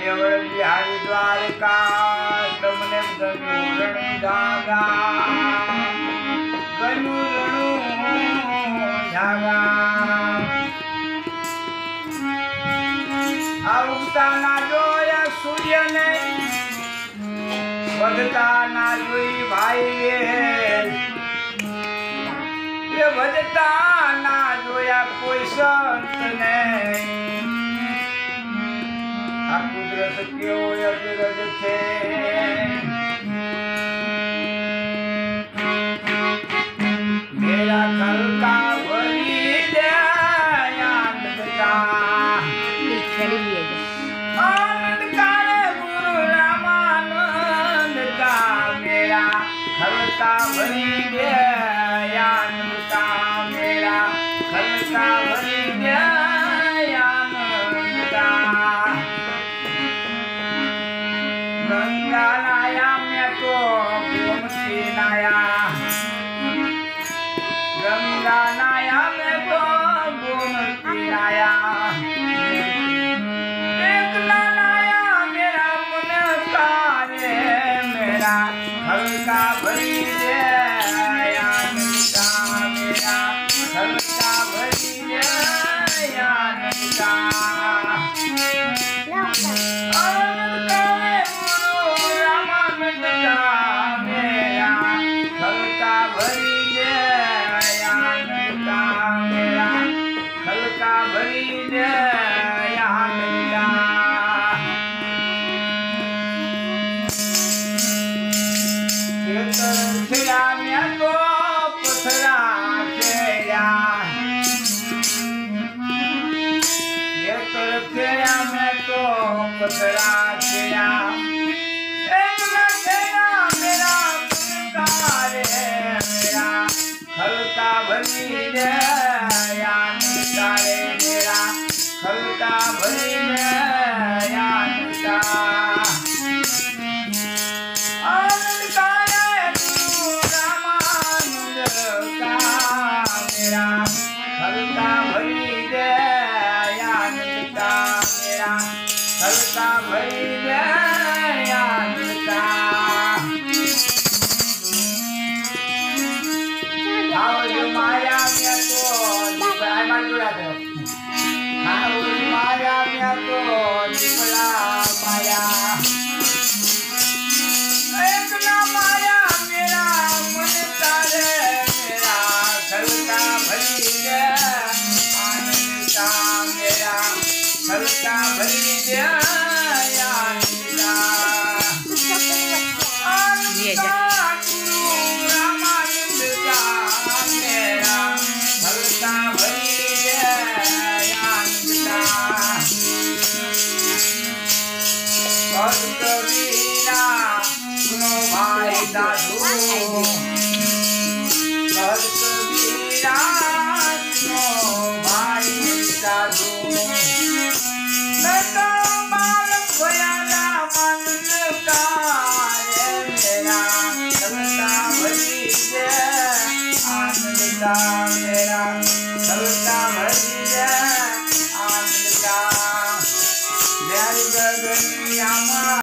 देवल बिहारी द्वारका तमने गणुरण जागा उगता ना जोया सूर्य ने वधता ना जोई भाई ये वधता ना जोया कोई संत ने आ कुदरत क्यों अविरज थे मेरा घर का भरी दे आनंद का आनंद का गुरु रामानंद का मेरा घर का भरी दे आनंद का मेरा घर का भरी दे आनंद का गंगा नाया मैं तो गोमती नाया गंगा नाया में तो गोमती नाया एक नाया मेरा मन कारे मेरा हल्का भरी दे आनंद का मेरा हल्का भरी दे आनंद का आनंद का गुरु रामानंद का मेरा हल्का भरी दे हल्का भरी दे आनंद का खेतरा में तो पथरा खेया खेतरा में तो पथरा खेया एक खेया मेरा कार मेरा हल्का भरी दे मेरा हल्का भरी दे आनंद का गुरु रामानंद का मेरा हल्का भरी दे आनंद का मेरा हल्का भरी दे आनंद का माया में तो माया में तो निकला माया एक ना माया मेरा मन तारे मेरा हल्का भरी दे आनंद का मेरा हल्का भरी दे आनंद का गुरु रामानंद का मेरा हल्का भरी दे आनंद का कबीरा सुनो भाई साधु